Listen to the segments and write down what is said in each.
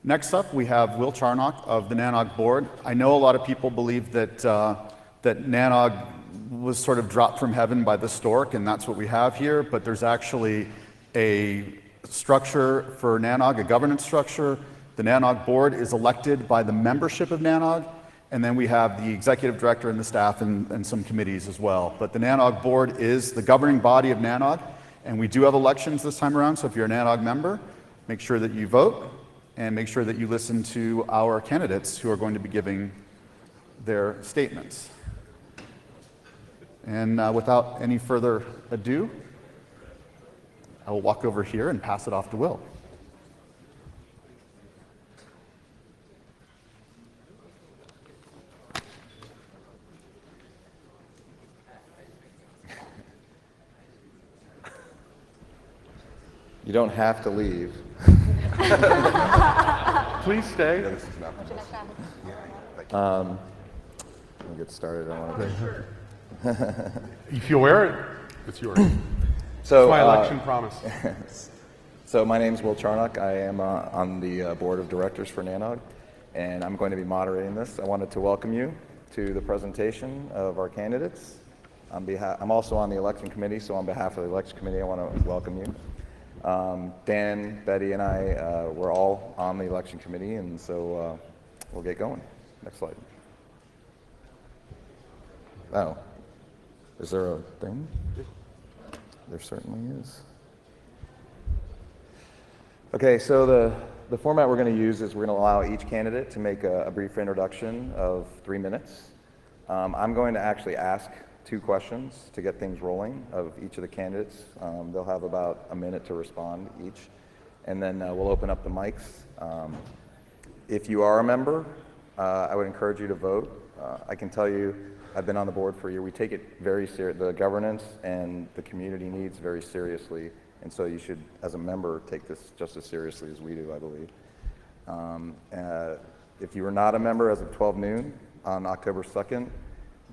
Next up, we have Will Charnock of the NANOG board. I know a lot of people believe that, that NANOG was sort of dropped from heaven by the stork, and that's what we have here, but there's actually a structure for NANOG, a governance structure. The NANOG board is elected by the membership of NANOG, and then we have the executive director and the staff and some committees as well. But the NANOG board is the governing body of NANOG, and we do have elections this time around, so if you're a NANOG member, make sure that you vote, and make sure that you listen to our candidates who are going to be giving their statements. And without any further ado, I will walk over here and pass it off to Will. You don't have to leave. Please stay. Yeah, this is not we'll get started. I want to. If you wear it, it's yours. So, it's my election promise. So my name is Will Charnock. I am on the board of directors for NANOG, and I'm going to be moderating this. I wanted to welcome you to the presentation of our candidates. I'm also on the election committee, so on behalf of the election committee, I want to welcome you. Dan, Betty, and I, we're all on the election committee, and so we'll get going. Next slide. Oh, is there a thing? There certainly is. Okay, so the format we're going to use is we're going to allow each candidate to make a brief introduction of 3 minutes. I'm going to actually ask 2 questions to get things rolling of each of the candidates. They'll have about a minute to respond each, and then we'll open up the mics. If you are a member, I would encourage you to vote. I can tell you, I've been on the board for a year. We take it very serious, the governance and the community needs very seriously, and so you should, as a member, take this just as seriously as we do, I believe. If you are not a member as of 12 noon on October 2nd,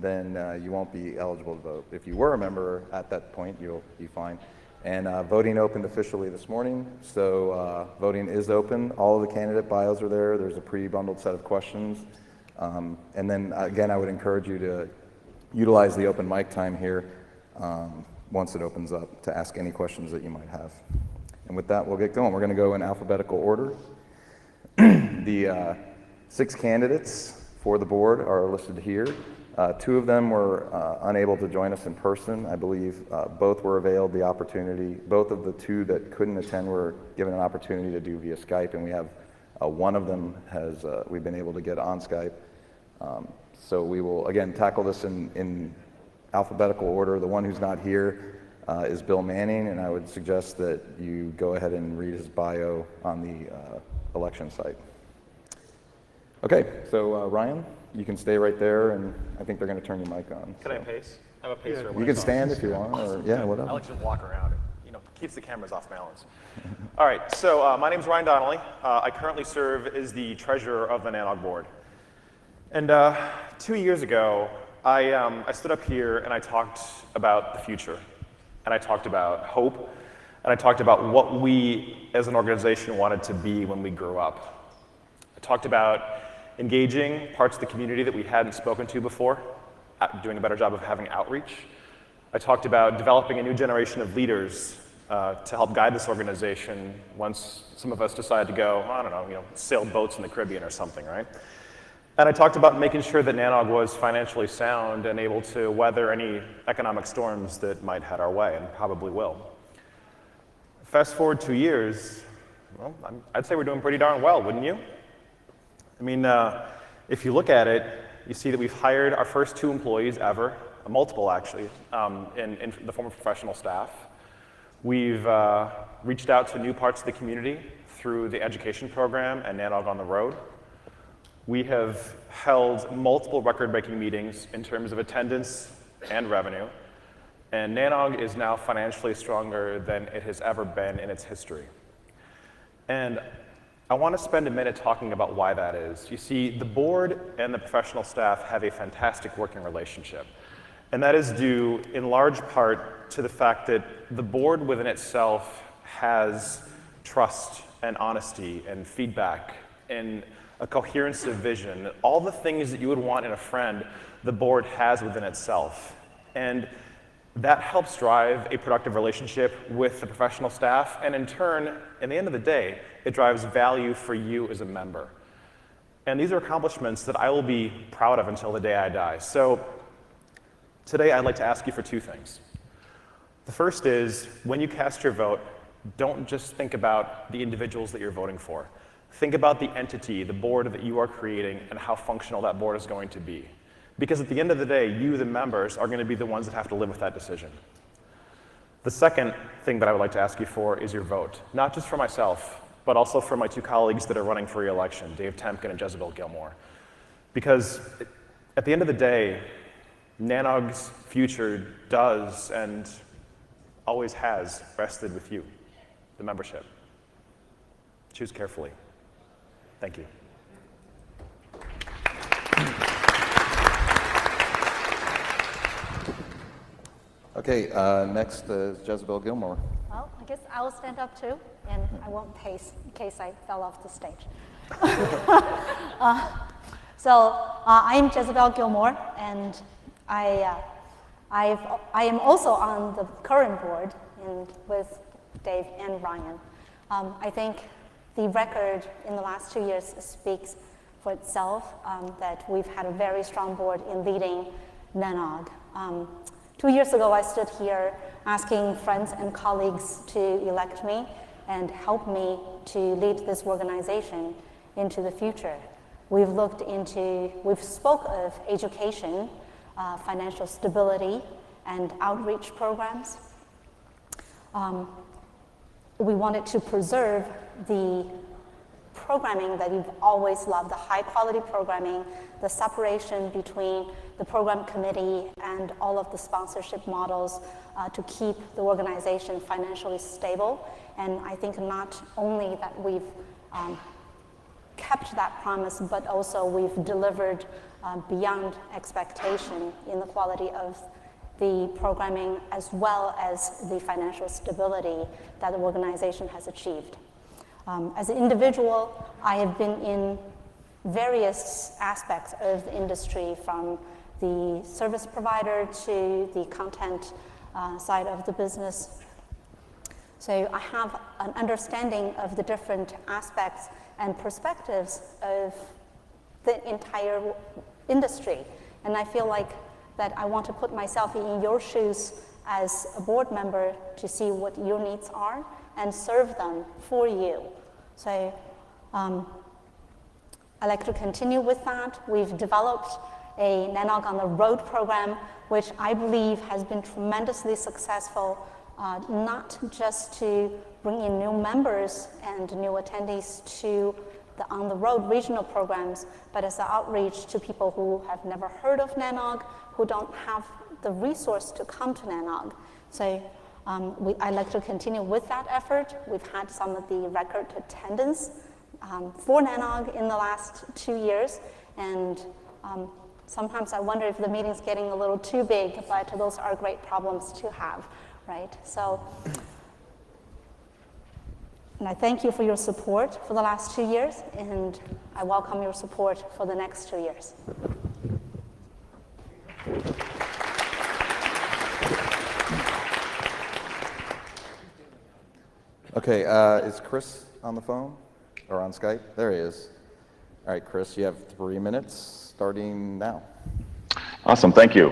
then you won't be eligible to vote. If you were a member at that point, you'll be fine. And voting opened officially this morning, so voting is open. All of the candidate bios are there. There's a pre-bundled set of questions. And then again, I would encourage you to utilize the open mic time here once it opens up to ask any questions that you might have. And with that, we'll get going. We're going to go in alphabetical order. The 6 candidates for the board are listed here. 2 of them were unable to join us in person. I believe both were availed the opportunity. Both of the 2 that couldn't attend were given an opportunity to do via Skype, and we have one of them has we've been able to get on Skype. So we will again tackle this in alphabetical order. The one who's not here is Bill Manning, and I would suggest that you go ahead and read his bio on the election site. Okay, so Ryan, you can stay right there, and I think they're going to turn your mic on. Can I pace? I have a pacer. You can stand if you want, or yeah, whatever. I like to just walk around. It keeps the cameras off balance. All right, so my name's Ryan Donnelly. I currently serve as the treasurer of the NANOG board. And 2 years ago, I stood up here and I talked about the future, and I talked about hope, and I talked about what we as an organization wanted to be when we grew up. I talked about engaging parts of the community that we hadn't spoken to before, doing a better job of having outreach. I talked about developing a new generation of leaders to help guide this organization once some of us decide to go, I don't know, sail boats in the Caribbean or something, right? And I talked about making sure that NANOG was financially sound and able to weather any economic storms that might head our way, and probably will. Fast forward 2 years, well, I'd say we're doing pretty darn well, wouldn't you? I mean, if you look at it, you see that we've hired our first 2 employees ever, multiple actually, in the form of professional staff. We've reached out to new parts of the community through the education program and NANOG on the Road. We have held multiple record-breaking meetings in terms of attendance and revenue, and NANOG is now financially stronger than it has ever been in its history. And I want to spend a minute talking about why that is. You see, the board and the professional staff have a fantastic working relationship, and that is due in large part to the fact that the board within itself has trust and honesty and feedback in a cohesive vision, all the things that you would want in a friend, the board has within itself. And that helps drive a productive relationship with the professional staff, and in turn, at the end of the day, it drives value for you as a member. And these are accomplishments that I will be proud of until the day I die. So today I'd like to ask you for two things. The first is, when you cast your vote, don't just think about the individuals that you're voting for. Think about the entity, the board that you are creating, and how functional that board is going to be. Because at the end of the day, you, the members, are going to be the ones that have to live with that decision. The second thing that I would like to ask you for is your vote, not just for myself, but also for my two colleagues that are running for re-election, Dave Temkin and Jezebel Gilmore. Because at the end of the day, NANOG's future does and always has rested with you, the membership. Choose carefully. Thank you. Okay, next is Jezebel Gilmore. Well, I guess I will stand up too, and I won't pace in case I fell off the stage. I'm Jezebel Gilmore, and I am also on the current board with Dave and Ryan. I think the record in the last 2 years speaks for itself, that we've had a very strong board in leading NANOG. 2 years ago, I stood here asking friends and colleagues to elect me and help me to lead this organization into the future. We've spoke of education, financial stability, and outreach programs. We wanted to preserve the programming that you've always loved, the high quality programming, the separation between the program committee and all of the sponsorship models to keep the organization financially stable. And I think not only that we've kept that promise, but also we've delivered beyond expectation in the quality of the programming as well as the financial stability that the organization has achieved. As an individual, I have been in various aspects of the industry, from the service provider to the content side of the business. So I have an understanding of the different aspects and perspectives of the entire industry. And I feel like that I want to put myself in your shoes as a board member to see what your needs are and serve them for you. So I'd like to continue with that. We've developed a NANOG on the Road program, which I believe has been tremendously successful, not just to bring in new members and new attendees to the On the Road regional programs, but as an outreach to people who have never heard of NANOG, who don't have the resource to come to NANOG. So I'd like to continue with that effort. We've had some of the record attendance for NANOG in the last 2 years, and sometimes I wonder if the meeting's getting a little too big, but those are great problems to have, right? So, and I thank you for your support for the last 2 years, and I welcome your support for the next 2 years. Okay, is Chris on the phone or on Skype? There he is. All right, Chris, you have 3 minutes starting now. Awesome, thank you.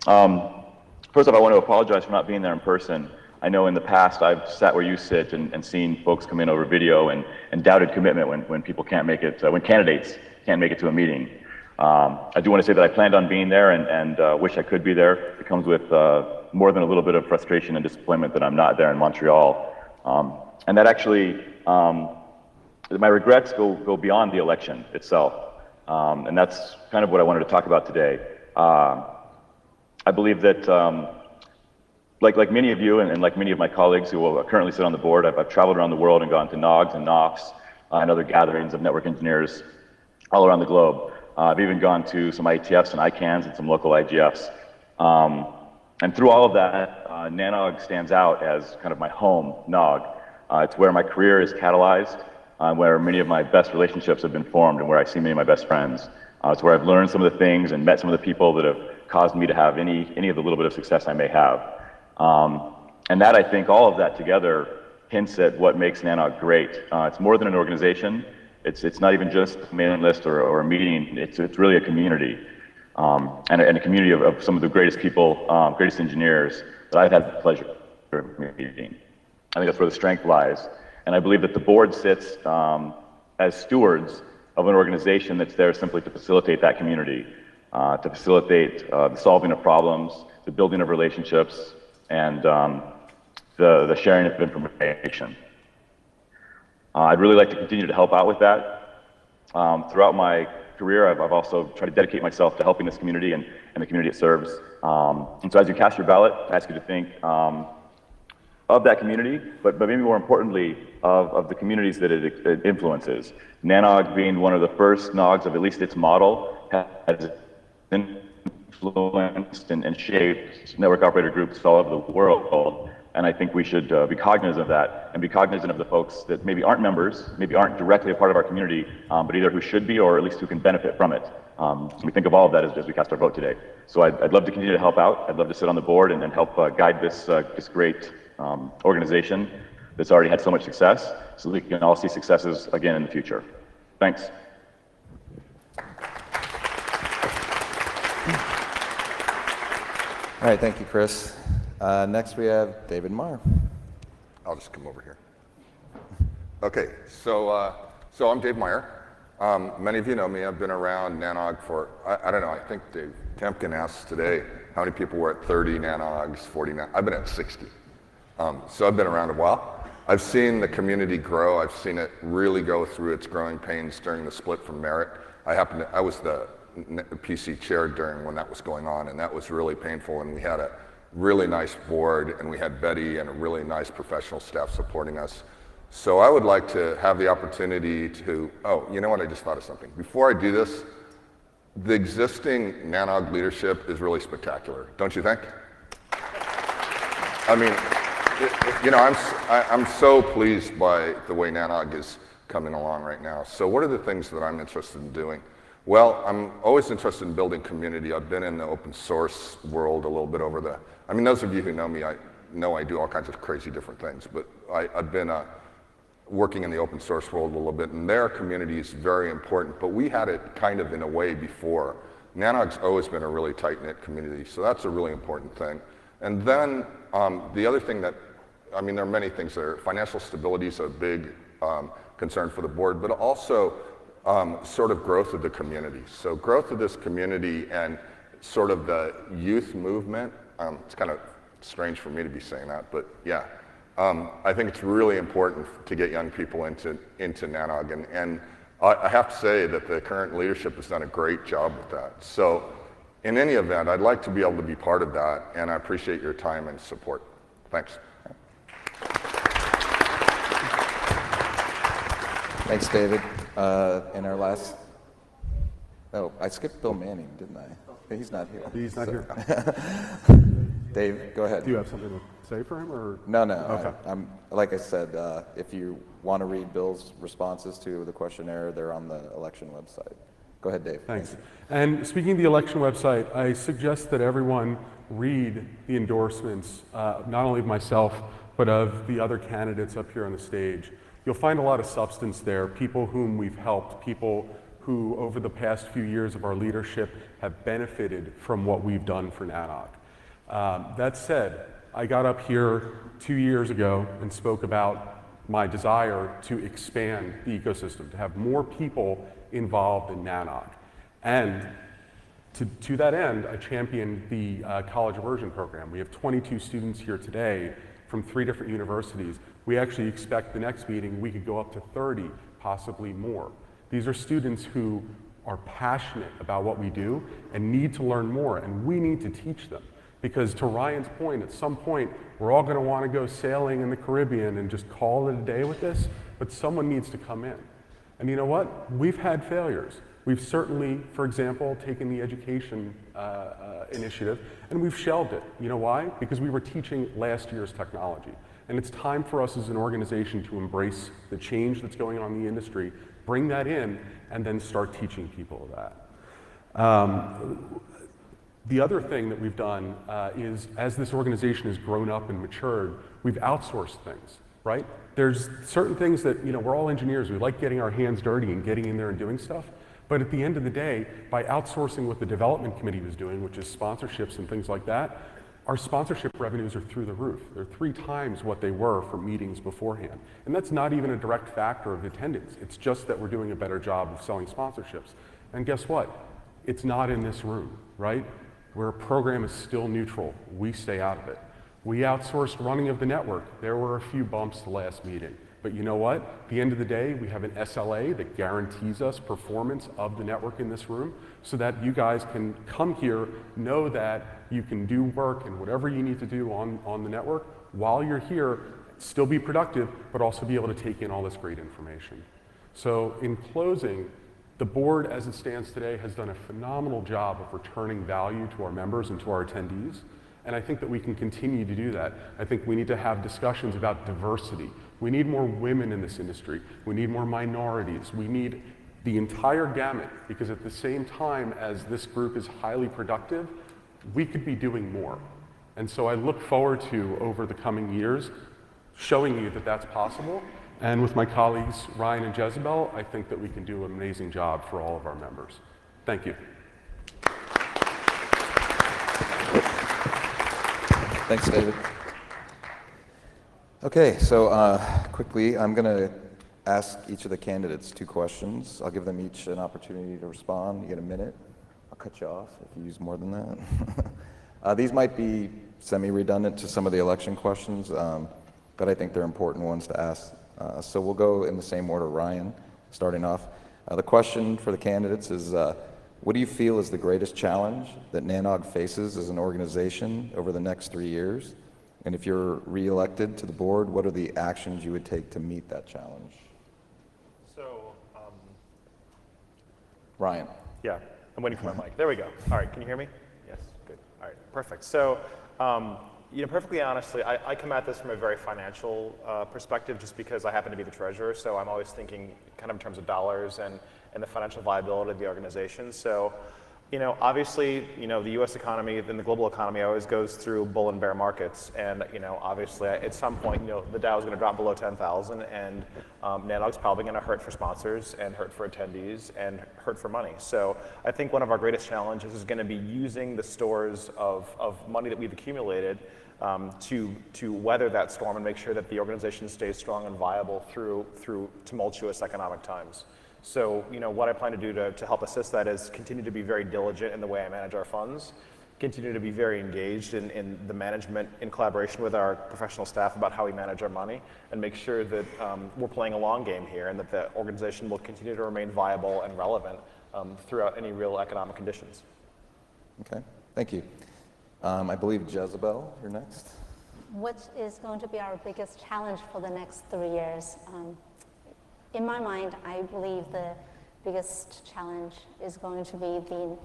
First off, I want to apologize for not being there in person. I know in the past I've sat where you sit and seen folks come in over video and doubted commitment when people can't make it, when candidates can't make it to a meeting. I do want to say that I planned on being there and wish I could be there. It comes with more than a little bit of frustration and disappointment that I'm not there in Montreal. And that actually, my regrets go beyond the election itself. And that's kind of what I wanted to talk about today. I believe that, like many of you and like many of my colleagues who currently sit on the board, I've traveled around the world and gone to NOGs and NOCs and other gatherings of network engineers all around the globe. I've even gone to some IETFs and ICANNs and some local IGFs. And through all of that, NANOG stands out as kind of my home NOG. It's where my career is catalyzed. where many of my best relationships have been formed and where I see many of my best friends. It's where I've learned some of the things and met some of the people that have caused me to have any of the little bit of success I may have. And that, I think, all of that together hints at what makes NANOG great. It's more than an organization. It's not even just a mailing list or a meeting. It's really a community, and a community of some of the greatest people, greatest engineers that I've had the pleasure of meeting. I think that's where the strength lies. And I believe that the board sits as stewards of an organization that's there simply to facilitate that community, to facilitate the solving of problems, the building of relationships, and the sharing of information. I'd really like to continue to help out with that. Throughout my career, I've also tried to dedicate myself to helping this community and the community it serves. And so as you cast your ballot, I ask you to think of that community, but maybe more importantly, of the communities that it influences. NANOG being one of the first NOGs of at least its model has influenced and shaped network operator groups all over the world. And I think we should be cognizant of that and be cognizant of the folks that maybe aren't members, maybe aren't directly a part of our community, but either who should be or at least who can benefit from it. So we think of all of that as we cast our vote today. So I'd love to continue to help out. I'd love to sit on the board and help guide this great organization that's already had so much success, so we can all see successes again in the future. Thanks. All right, thank you, Chris. Next we have David Marr. I'll just come over here. Okay, so I'm Dave Meyer. Many of you know me. I've been around NANOG for, I don't know, I think Dave Temkin asked today how many people were at 30 NANOGs, 40 I've been at 60. So I've been around a while. I've seen the community grow. I've seen it really go through its growing pains during the split from Merit. I was the PC chair during when that was going on, and that was really painful, and we had a really nice board, and we had Betty and a really nice professional staff supporting us. So I would like to have the opportunity to, oh, you know what, I just thought of something. Before I do this, the existing NANOG leadership is really spectacular, don't you think? I mean, you know, I'm so pleased by the way NANOG is coming along right now. So what are the things that I'm interested in doing? Well, I'm always interested in building community. I've been in the open source world a little bit I mean, those of you who know me, I know I do all kinds of crazy different things, but I've been working in the open source world a little bit, and their community is very important, but we had it kind of in a way before. NANOG's always been a really tight-knit community, so that's a really important thing. And then the other thing that, I mean, there are many things there. Financial stability is a big concern for the board, but also sort of growth of the community. So growth of this community and sort of the youth movement, it's kind of strange for me to be saying that, but yeah. I think it's really important to get young people into NANOG, and I have to say that the current leadership has done a great job with that. So in any event, I'd like to be able to be part of that, and I appreciate your time and support. Thanks. Thanks, David. And our last, oh, I skipped Bill Manning, didn't I? He's not here. He's not here. Dave, go ahead. Do you have something to say for him, or? No, no. Okay. I'm like I said, if you want to read Bill's responses to the questionnaire, they're on the election website. Go ahead, Dave. Thanks. And speaking of the election website, I suggest that everyone read the endorsements, not only of myself, but of the other candidates up here on the stage. You'll find a lot of substance there, people whom we've helped, people who over the past few years of our leadership have benefited from what we've done for NANOG. That said, I got up here 2 years ago and spoke about my desire to expand the ecosystem, to have more people involved in NANOG. And to that end, I championed the college immersion program. We have 22 students here today from 3 different universities. We actually expect the next meeting we could go up to 30, possibly more. These are students who are passionate about what we do and need to learn more, and we need to teach them. Because to Ryan's point, at some point, we're all gonna wanna go sailing in the Caribbean and just call it a day with this, but someone needs to come in. And you know what? We've had failures. We've certainly, for example, taken the education initiative and we've shelved it. You know why? Because we were teaching last year's technology. And it's time for us as an organization to embrace the change that's going on in the industry, bring that in, and then start teaching people that. The other thing that we've done is, as this organization has grown up and matured, we've outsourced things, right? There's certain things that, we're all engineers, we like getting our hands dirty and getting in there and doing stuff. But at the end of the day, by outsourcing what the development committee was doing, which is sponsorships and things like that, our sponsorship revenues are through the roof. They're 3 times what they were for meetings beforehand. And that's not even a direct factor of attendance. It's just that we're doing a better job of selling sponsorships. And guess what? It's not in this room, right? Where a program is still neutral, we stay out of it. We outsourced running of the network. There were a few bumps the last meeting. But you know what? At the end of the day, we have an SLA that guarantees us performance of the network in this room so that you guys can come here, know that you can do work and whatever you need to do on the network while you're here, still be productive, but also be able to take in all this great information. So in closing, the board as it stands today has done a phenomenal job of returning value to our members and to our attendees. And I think that we can continue to do that. I think we need to have discussions about diversity. We need more women in this industry. We need more minorities. We need the entire gamut, because at the same time as this group is highly productive, we could be doing more. And so I look forward to, over the coming years, showing you that that's possible. And with my colleagues, Ryan and Jezebel, I think that we can do an amazing job for all of our members. Thank you. Thanks, David. Okay, so quickly, I'm going to ask each of the candidates 2 questions. I'll give them each an opportunity to respond. You get a minute. I'll cut you off if you use more than that. These might be semi-redundant to some of the election questions, but I think they're important ones to ask. So we'll go in the same order. Ryan, starting off. The question for the candidates is, what do you feel is the greatest challenge that NANOG faces as an organization over the next 3 years? And if you're re-elected to the board, what are the actions you would take to meet that challenge? So, Ryan. yeah, I'm waiting for my mic. There we go. All right, can you hear me? Yes, good. All right, perfect. So, perfectly honestly, I come at this from a very financial perspective just because I happen to be the treasurer, so I'm always thinking kind of in terms of dollars and the financial viability of the organization. So, obviously, the U.S. economy and the global economy always goes through bull and bear markets, and obviously at some point, the Dow is going to drop below 10,000, and NANOG's probably going to hurt for sponsors and hurt for attendees and hurt for money. So I think one of our greatest challenges is going to be using the stores of money that we've accumulated to weather that storm and make sure that the organization stays strong and viable through tumultuous economic times. So, what I plan to do to help assist that is continue to be very diligent in the way I manage our funds, continue to be very engaged in the management in collaboration with our professional staff about how we manage our money, and make sure that we're playing a long game here and that the organization will continue to remain viable and relevant throughout any real economic conditions. Okay, thank you. I believe Jezebel, you're next. What is going to be our biggest challenge for the next 3 years? In my mind, I believe the biggest challenge is going to be the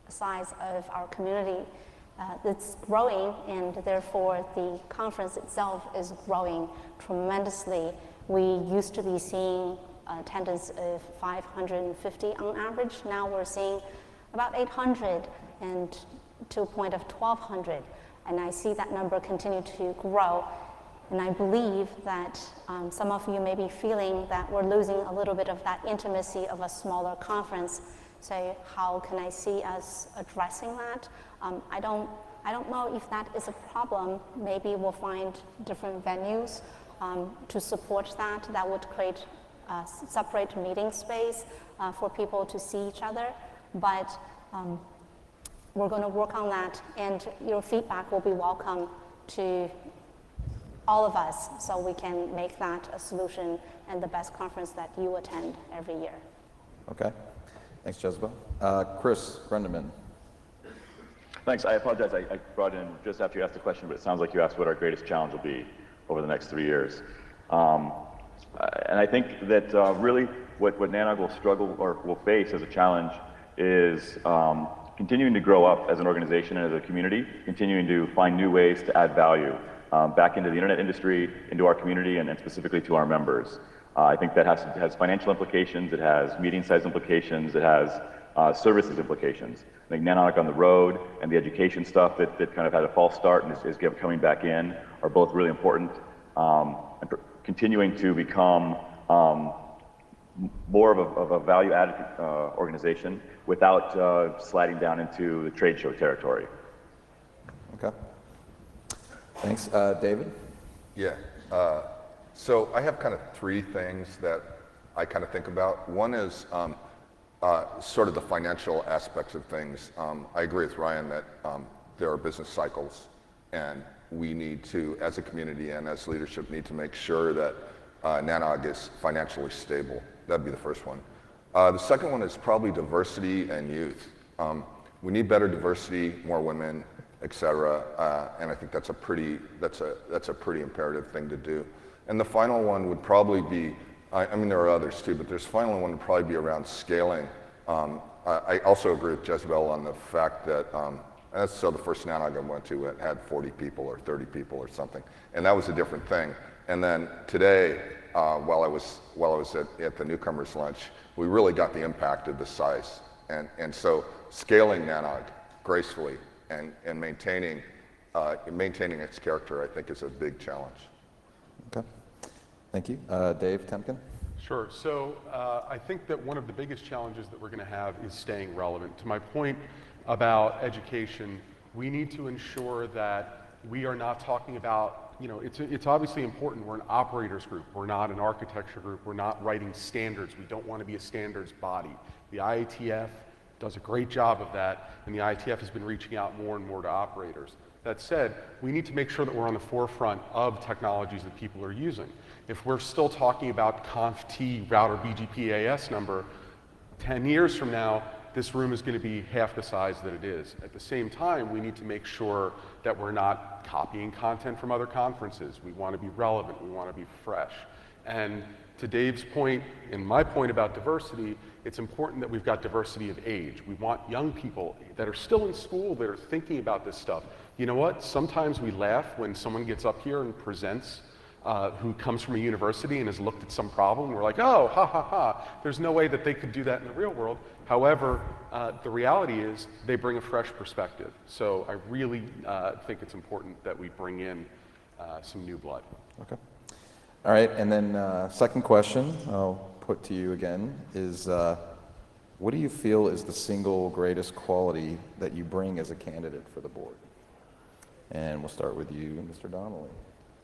size of our community that's growing, and therefore the conference itself is growing tremendously. We used to be seeing attendance of 550 on average. Now we're seeing about 800 and to a point of 1,200. And I see that number continue to grow. And I believe that some of you may be feeling that we're losing a little bit of that intimacy of a smaller conference. So how can I see us addressing that? I don't know if that is a problem. Maybe we'll find different venues to support that. That would create a separate meeting space for people to see each other. But we're going to work on that, and your feedback will be welcome to all of us, so we can make that a solution and the best conference that you attend every year. Okay, thanks, Jezebel. Chris Grundeman. Thanks. I apologize. I brought in just after you asked the question, but it sounds like you asked what our greatest challenge will be over the next 3 years. And I think that really what NANOG will struggle or will face as a challenge is continuing to grow up as an organization and as a community, continuing to find new ways to add value. back into the internet industry, into our community, and specifically to our members. I think that has financial implications, it has meeting size implications, it has services implications. I think NANOG on the road and the education stuff that kind of had a false start and is coming back in are both really important. And continuing to become more of a value-added organization without sliding down into the trade show territory. Okay. Thanks. David? Yeah. So I have kind of three things that I kind of think about. One is sort of the financial aspects of things. I agree with Ryan that there are business cycles, and we need to, as a community and as leadership, need to make sure that NANOG is financially stable. That'd be the first one. The second one is probably diversity and youth. We need better diversity, more women, et cetera, and I think that's a pretty imperative thing to do. And the final one would probably be, I mean there are others too, but there's final one would probably be around scaling. I also agree with Jezebel on the fact that, so the first NANOG I went to it had 40 people or 30 people or something, and that was a different thing. And then today, while I was at the newcomers lunch, we really got the impact of the size. And so scaling NANOG gracefully and maintaining its character, I think, is a big challenge. Okay. Thank you. Dave Temkin? Sure. So I think that one of the biggest challenges that we're going to have is staying relevant. To my point about education, we need to ensure that we are not talking about, it's obviously important. We're an operators group. We're not an architecture group. We're not writing standards. We don't want to be a standards body. The IATF does a great job of that, and the IATF has been reaching out more and more to operators. That said, we need to make sure that we're on the forefront of technologies that people are using. If we're still talking about conf-T router BGP AS number, 10 years from now, this room is going to be half the size that it is. At the same time, we need to make sure that we're not copying content from other conferences. We want to be relevant. We want to be fresh. And to Dave's point and my point about diversity, it's important that we've got diversity of age. We want young people that are still in school that are thinking about this stuff. You know what? Sometimes we laugh when someone gets up here and presents who comes from a university and has looked at some problem. We're like, oh, ha, ha, ha. There's no way that they could do that in the real world. However, the reality is they bring a fresh perspective. So I really think it's important that we bring in some new blood. Okay. All right, and then second question I'll put to you again is, what do you feel is the single greatest quality that you bring as a candidate for the board? And we'll start with you, Mr. Donnelly.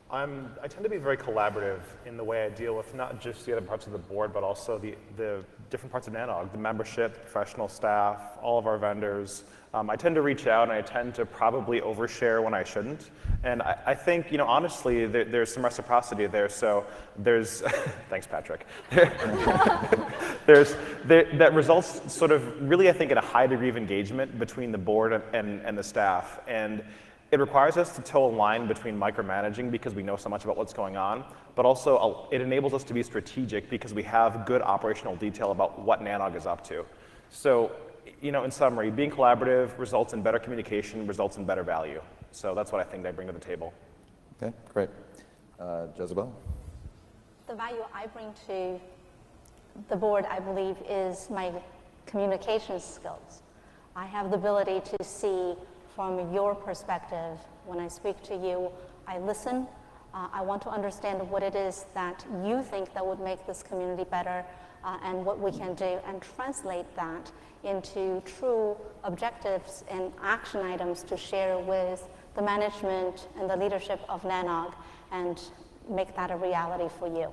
I tend to be very collaborative in the way I deal with not just the other parts of the board, but also the different parts of NANOG, the membership, professional staff, all of our vendors. I tend to reach out and I tend to probably overshare when I shouldn't. And I think, honestly, there's some reciprocity there. So there's, thanks, Patrick. That results sort of really, I think, in a high degree of engagement between the board and the staff. And it requires us to toe a line between micromanaging because we know so much about what's going on, but also it enables us to be strategic because we have good operational detail about what NANOG is up to. So, in summary, being collaborative results in better communication, results in better value. So that's what I think I bring to the table. Okay, great. Jezebel? The value I bring to the board, I believe, is my communication skills. I have the ability to see from your perspective. When I speak to you, I listen. I want to understand what it is that you think that would make this community better and what we can do, and translate that into true objectives and action items to share with the management and the leadership of NANOG and make that a reality for you.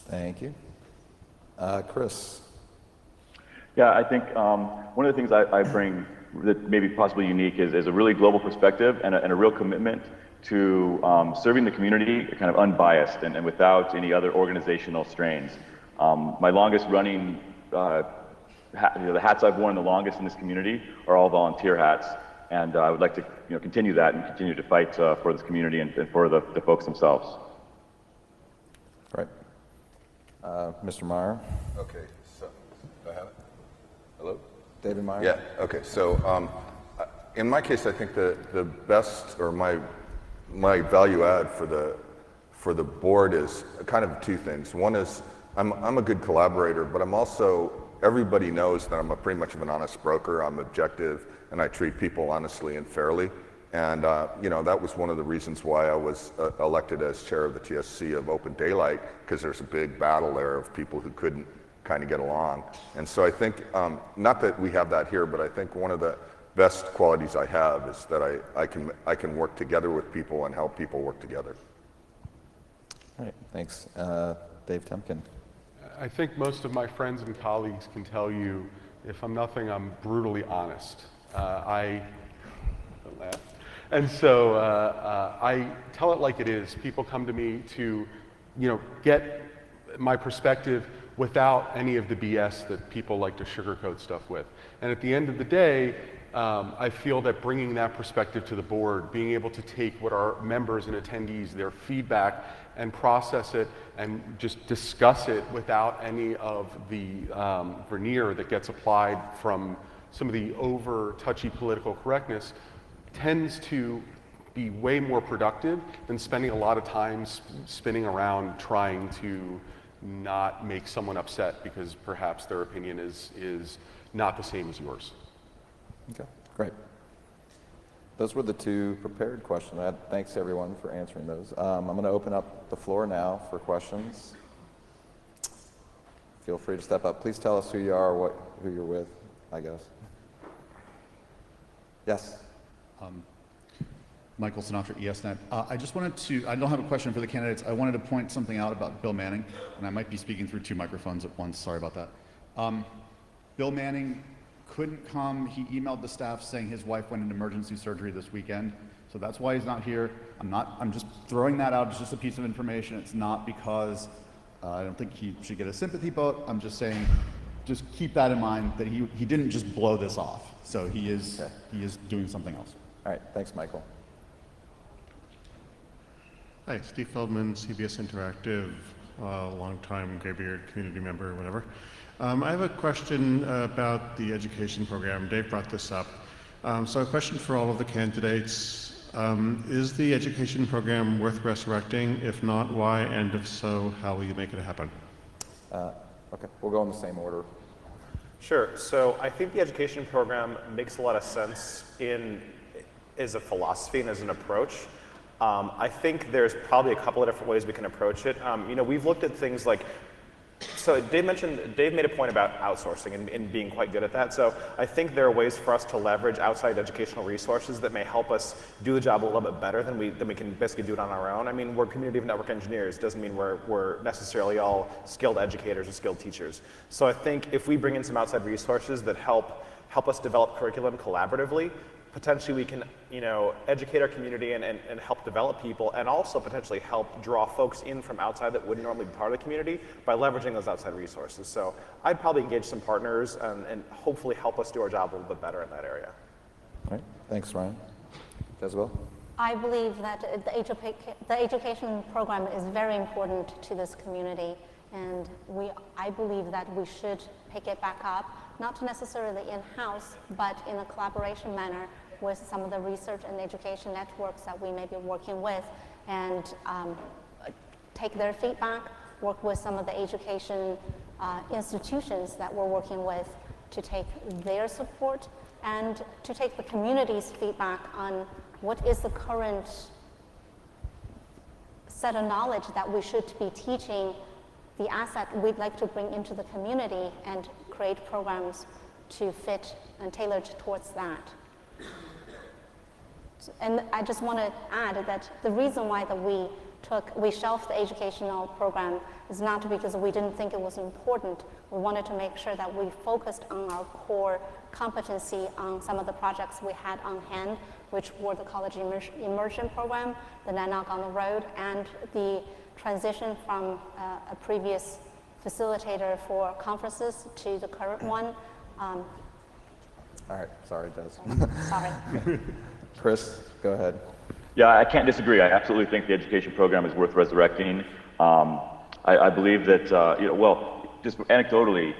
Thank you. Chris? Yeah, I think one of the things I bring that may be possibly unique is a really global perspective and a real commitment to serving the community kind of unbiased and without any other organizational strains. My longest running, the hats I've worn the longest in this community are all volunteer hats, and I would like to continue that and continue to fight for this community and for the folks themselves. Right. Mr. Meyer? Okay, so, do I have it? Hello? David Meyer? Yeah, okay, so in my case, I think the best, or my value add for the board is kind of two things. One is I'm a good collaborator, but I'm also, everybody knows that I'm pretty much of an honest broker. I'm objective, and I treat people honestly and fairly. And you know, that was one of the reasons why I was elected as chair of the TSC of Open Daylight, because there's a big battle there of people who couldn't kind of get along. And so I think, not that we have that here, but I think one of the best qualities I have is that I can work together with people and help people work together. All right, thanks. Dave Temkin. I think most of my friends and colleagues can tell you, if I'm nothing, I'm brutally honest. Don't laugh. And so I tell it like it is. People come to me to, get my perspective without any of the BS that people like to sugarcoat stuff with. And at the end of the day, I feel that bringing that perspective to the board, being able to take what our members and attendees, their feedback, and process it and just discuss it without any of the veneer that gets applied from some of the over touchy political correctness, tends to be way more productive than spending a lot of time spinning around trying to not make someone upset because perhaps their opinion is not the same as yours. Okay, great. Those were the two prepared questions. Thanks everyone for answering those. I'm going to open up the floor now for questions. Feel free to step up. Please tell us who you are, who you're with, I guess. Yes. Michael Sinatra, ESNet. I just wanted to, I don't have a question for the candidates. I wanted to point something out about Bill Manning, and I might be speaking through two microphones at once. Sorry about that. Bill Manning couldn't come. He emailed the staff saying his wife went into emergency surgery this weekend. So that's why he's not here. I'm just throwing that out. It's just a piece of information. It's not because I don't think he should get a sympathy vote. I'm just saying, just keep that in mind that he didn't just blow this off. So he is doing something else. All right, thanks, Michael. Hi, Steve Feldman, CBS Interactive, longtime graybeard community member, whatever. I have a question about the education program. Dave brought this up. So a question for all of the candidates. Is the education program worth resurrecting? If not, why? And if so, how will you make it happen? Okay, we'll go in the same order. Sure. So I think the education program makes a lot of sense as a philosophy and as an approach. I think there's probably a couple of different ways we can approach it. We've looked at things like, so Dave made a point about outsourcing and being quite good at that. So I think there are ways for us to leverage outside educational resources that may help us do the job a little bit better than we can basically do it on our own. I mean, we're a community of network engineers. Doesn't mean we're necessarily all skilled educators or skilled teachers. So I think if we bring in some outside resources that help us develop curriculum collaboratively, potentially we can, educate our community and help develop people, and also potentially help draw folks in from outside that wouldn't normally be part of the community by leveraging those outside resources. So I'd probably engage some partners and hopefully help us do our job a little bit better in that area. All right, thanks, Ryan. Jezebel? I believe that the education program is very important to this community, and I believe that we should pick it back up, not necessarily in-house, but in a collaboration manner with some of the research and education networks that we may be working with, and take their feedback, work with some of the education institutions that we're working with to take their support, and to take the community's feedback on what is the current set of knowledge that we should be teaching the asset we'd like to bring into the community, and create programs to fit and tailored towards that. And I just want to add that the reason why that we shelved the educational program is not because we didn't think it was important. We wanted to make sure that we focused on our core competency on some of the projects we had on hand, which were the college immersion program, the NANOG on the road, and the transition from a previous facilitator for conferences to the current one. All right, sorry, Des. Sorry. Chris, go ahead. Yeah, I can't disagree. I absolutely think the education program is worth resurrecting. I believe that, just anecdotally,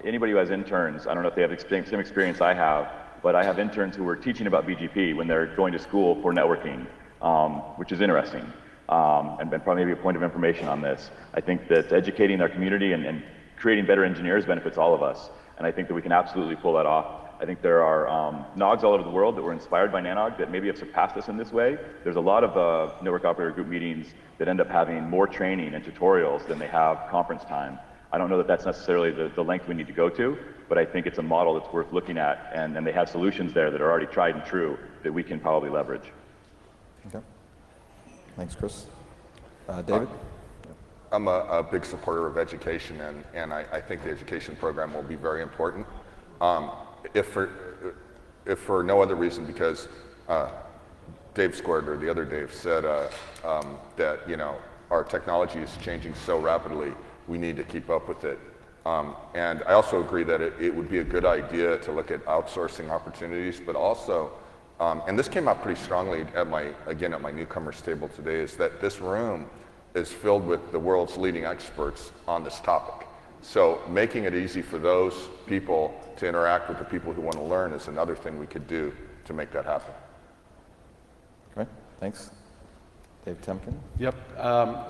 anybody who has interns, I don't know if they have the same experience I have, but I have interns who are teaching about BGP when they're going to school for networking, which is interesting, and probably maybe a point of information on this. I think that educating our community and creating better engineers benefits all of us, and I think that we can absolutely pull that off. I think there are NOGs all over the world that were inspired by NANOG that maybe have surpassed us in this way. There's a lot of network operator group meetings that end up having more training and tutorials than they have conference time. I don't know that that's necessarily the length we need to go to, but I think it's a model that's worth looking at, and they have solutions there that are already tried and true that we can probably leverage. Okay. Thanks, Chris. David? I'm a big supporter of education, and I think the education program will be very important. If for no other reason, because Dave Squared, or the other Dave, said that our technology is changing so rapidly, we need to keep up with it. And I also agree that it would be a good idea to look at outsourcing opportunities, but also, and this came out pretty strongly at my newcomers table today, is that this room is filled with the world's leading experts on this topic. So making it easy for those people to interact with the people who want to learn is another thing we could do to make that happen. Okay, thanks. Dave Temkin? Yep.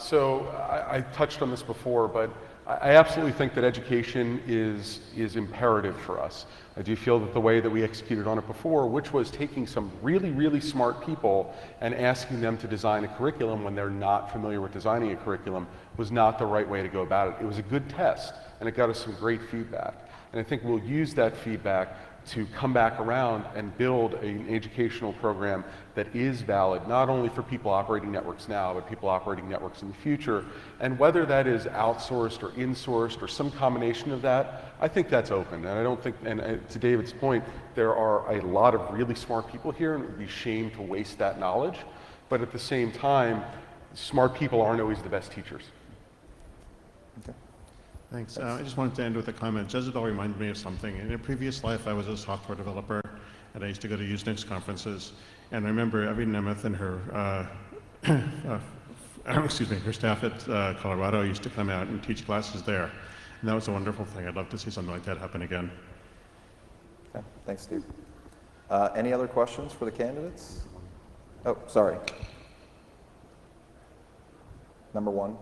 So I touched on this before, but I absolutely think that education is imperative for us. I do feel that the way that we executed on it before, which was taking some really, really smart people and asking them to design a curriculum when they're not familiar with designing a curriculum, was not the right way to go about it. It was a good test, and it got us some great feedback. And I think we'll use that feedback to come back around and build an educational program that is valid, not only for people operating networks now, but people operating networks in the future. And whether that is outsourced or insourced or some combination of that, I think that's open. And I don't think, and to David's point, there are a lot of really smart people here, and it would be a shame to waste that knowledge. But at the same time, smart people aren't always the best teachers. Okay. Thanks. I just wanted to end with a comment. Jezebel reminded me of something. In a previous life, I was a software developer, and I used to go to Usenix conferences. And I remember Evie Nemeth and her, her staff at Colorado used to come out and teach classes there. And that was a wonderful thing. I'd love to see something like that happen again. Okay, thanks, Steve. Any other questions for the candidates? Oh, sorry. Number one.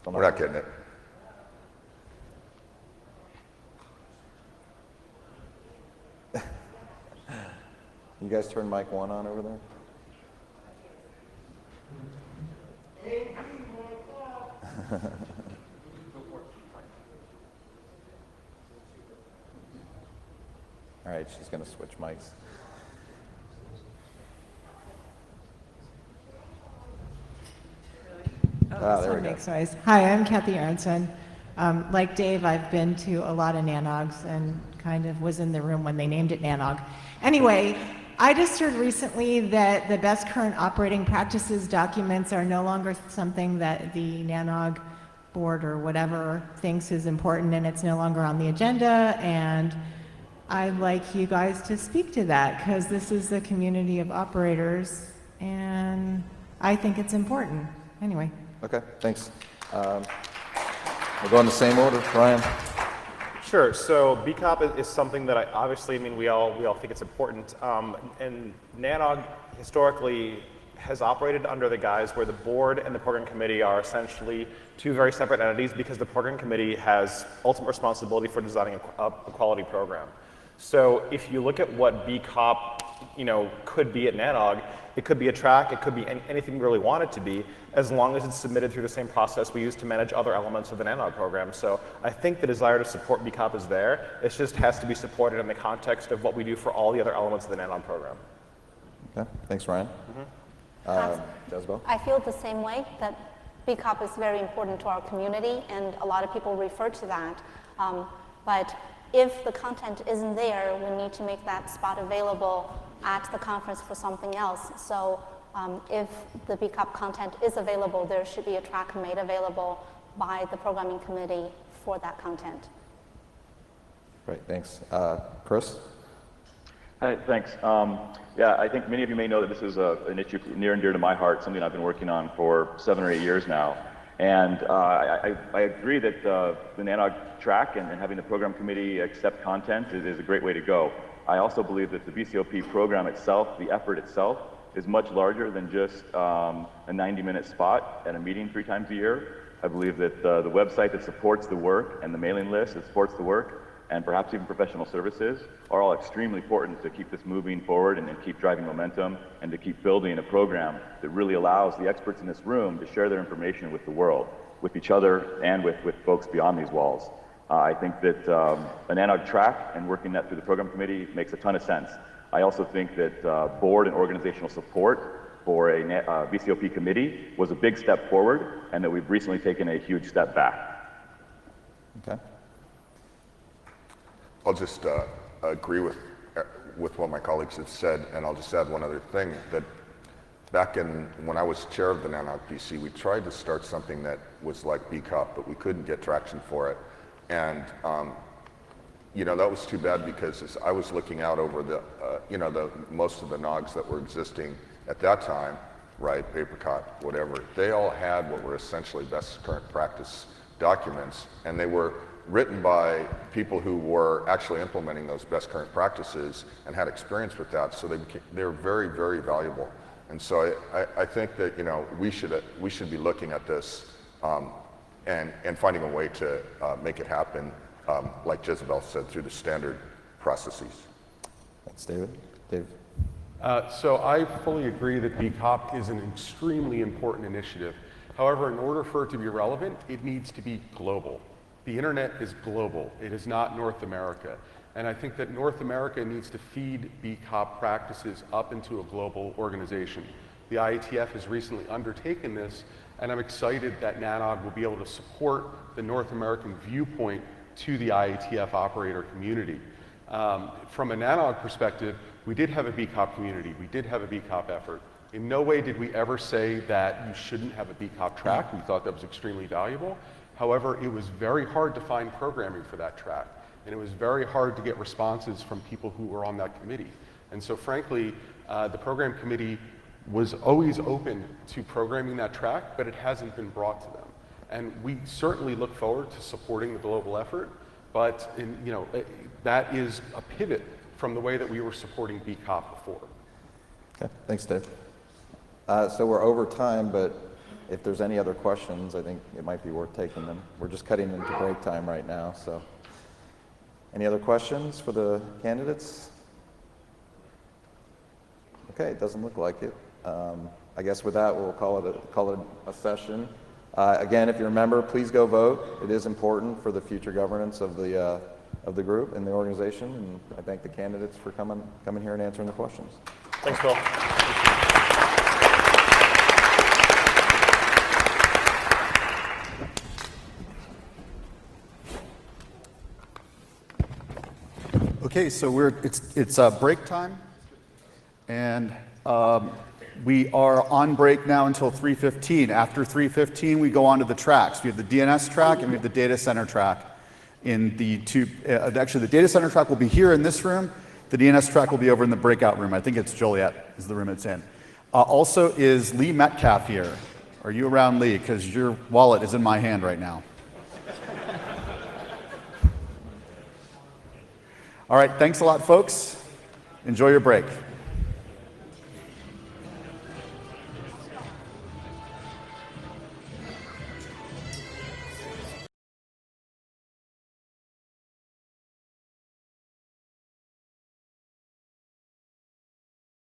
We're not getting it. You guys turn mic one on over there? All right, she's going to switch mics. Oh, this one makes noise. Hi, I'm Kathy Aronson. Like Dave, I've been to a lot of NANOGs and kind of was in the room when they named it NANOG. Anyway, I just heard recently that the best current operating practices documents are no longer something that the NANOG board or whatever thinks is important, and it's no longer on the agenda. And I'd like you guys to speak to that, because this is the community of operators, and I think it's important. Anyway. Okay, thanks. We'll go in the same order. Ryan? Sure. So BCOP is something that we all think it's important. And NANOG historically has operated under the guise where the board and the program committee are essentially two very separate entities, because the program committee has ultimate responsibility for designing a quality program. So if you look at what BCOP could be at NANOG, it could be a track, it could be anything we really want it to be, as long as it's submitted through the same process we use to manage other elements of the NANOG program. So I think the desire to support BCOP is there. It just has to be supported in the context of what we do for all the other elements of the NANOG program. Okay, thanks, Ryan. Jezebel? I feel the same way, that BCOP is very important to our community, and a lot of people refer to that. But if the content isn't there, we need to make that spot available at the conference for something else. So if the BCOP content is available, there should be a track made available by the programming committee for that content. Great, thanks. Chris? Hi, thanks. Yeah, I think many of you may know that this is an issue near and dear to my heart, something I've been working on for 7 or 8 years now. And I agree that the NANOG track and having the program committee accept content is a great way to go. I also believe that the BCOP program itself, the effort itself, is much larger than just a 90-minute spot at a meeting 3 times a year. I believe that the website that supports the work and the mailing list that supports the work and perhaps even professional services are all extremely important to keep this moving forward and keep driving momentum and to keep building a program that really allows the experts in this room to share their information with the world, with each other and with folks beyond these walls. I think that a NANOG track and working that through the program committee makes a ton of sense. I also think that board and organizational support for a BCOP committee was a big step forward and that we've recently taken a huge step back. Okay. I'll just agree with what my colleagues have said, and I'll just add one other thing, that back when I was chair of the NANOG PC, we tried to start something that was like BCOP, but we couldn't get traction for it. And you know, that was too bad, because as I was looking out over the, you know, most of the NOGs that were existing at that time, right, PaperCot, whatever, they all had what were essentially best current practice documents, and they were written by people who were actually implementing those best current practices and had experience with that, so they're very, very valuable. And so I think that, you know, we should be looking at this and finding a way to make it happen, like Jezebel said, through the standard processes. Thanks, David. Dave? So I fully agree that BCOP is an extremely important initiative. However, in order for it to be relevant, it needs to be global. The internet is global. It is not North America. And I think that North America needs to feed BCOP practices up into a global organization. The IETF has recently undertaken this, and I'm excited that NANOG will be able to support the North American viewpoint to the IETF operator community. From a NANOG perspective, we did have a BCOP community. We did have a BCOP effort. In no way did we ever say that you shouldn't have a BCOP track. We thought that was extremely valuable. However, it was very hard to find programming for that track, and it was very hard to get responses from people who were on that committee. And so frankly, the program committee was always open to programming that track, but it hasn't been brought to them. And we certainly look forward to supporting the global effort, but you know, that is a pivot from the way that we were supporting BCOP before. Okay, thanks, Dave. So we're over time, but if there's any other questions, I think it might be worth taking them. We're just cutting into break time right now, so. Any other questions for the candidates? Okay, it doesn't look like it. I guess with that, we'll call it a session. Again, if you're a member, please go vote. It is important for the future governance of the group and the organization, and I thank the candidates for coming here and answering the questions. Thanks, Phil. Okay, so it's break time, and we are on break now until 3:15. After 3:15, we go on to the tracks. We have the DNS track and we have the data center track. In the two, actually, the data center track will be here in this room. The DNS track will be over in the breakout room. I think it's Joliet is the room it's in. Also, is Lee Metcalf here? Are you around, Lee? Because your wallet is in my hand right now. All right, thanks a lot, folks. Enjoy your break.